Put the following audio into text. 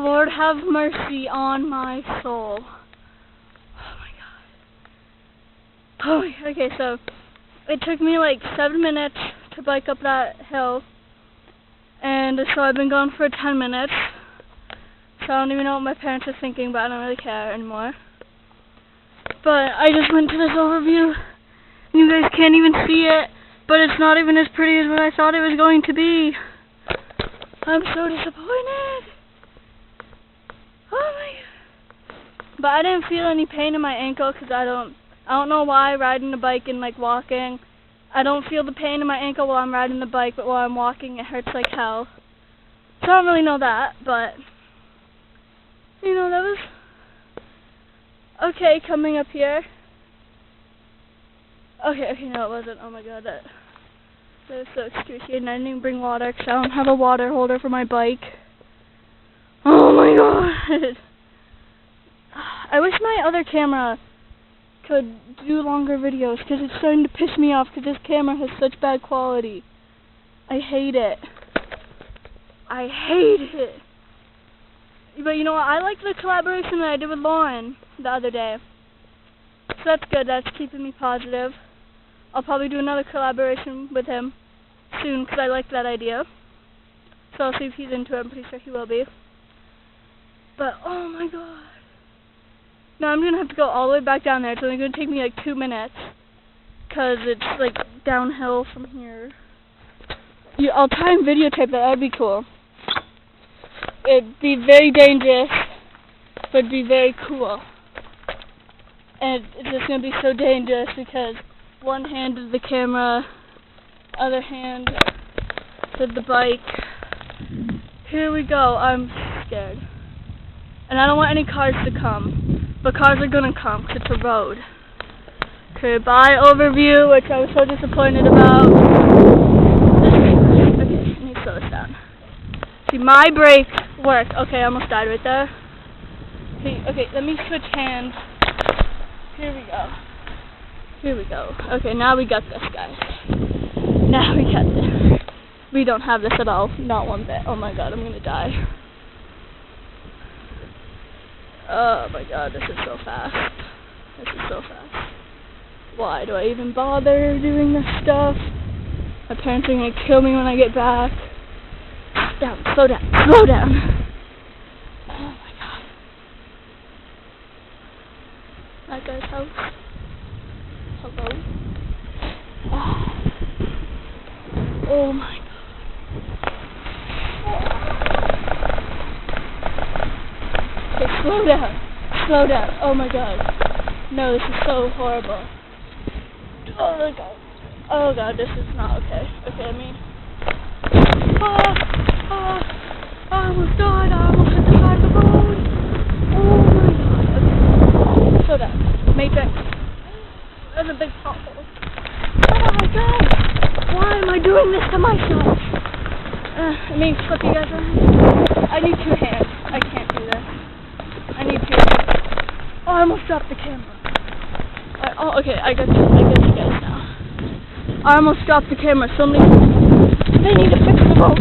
Lord have mercy on my soul. Oh my god. Oh, okay, so it took me like 7 minutes to bike up that hill, and so I've been going for 10 minutes, so I don't even know what my parents are thinking, but I don't really care anymore. But I just went to this overview, and you guys can't even see it, but it's not even as pretty as what I thought it was going to be. I'm so disappointed. Oh my god. But I didn't feel any pain in my ankle, because I don't know why riding the bike and like walking, I don't feel the pain in my ankle while I'm riding the bike, but while I'm walking it hurts like hell. So I don't really know that, but you know, that was okay coming up here. Okay, no it wasn't. Oh my god, that was so excruciating. I didn't even bring water because I don't have a water holder for my bike. Oh my god. I wish my other camera could do longer videos because it's starting to piss me off because this camera has such bad quality. I hate it. I hate it. But you know what? I like the collaboration that I did with Lauren the other day. So that's good. That's keeping me positive. I'll probably do another collaboration with him soon because I like that idea. So I'll see if he's into it. I'm pretty sure he will be. But oh my god. No, I'm going to have to go all the way back down there. It's only going to take me like 2 minutes because it's like downhill from here. I'll try and videotape that. That would be cool. It'd be very dangerous, but it'd be very cool. And it's just going to be so dangerous because one hand is the camera, other hand is the bike. Here we go. I'm scared. And I don't want any cars to come. But cars are going to come because it's a road. Okay, bye overview, which I was so disappointed about. Okay, I need to slow this down. See, my brakes work. Okay, I almost died right there. Okay, let me switch hands. Here we go. Okay, now we got this, guys. Now we got this. We don't have this at all. Not one bit. Oh my god, I'm going to die. Oh my god, this is so fast. Why do I even bother doing this stuff? My parents are going to kill me when I get back. Slow down. Oh my god. That guy's house. Hello? Oh my god. Okay, slow down. Oh my god. No, this is so horrible. Oh god, this is not okay. Okay, I mean. I almost died. I almost hit the side of the road. Oh my god. Okay. Slow down. Matrix. There's a big pothole. Oh my god. Why am I doing this to myself? I mean, flip you guys around. I need 2 hands. I can't do this. I need 2 hands. Oh, I almost dropped the camera. Okay, I got you guys now. I almost dropped the camera. They need to fix the road.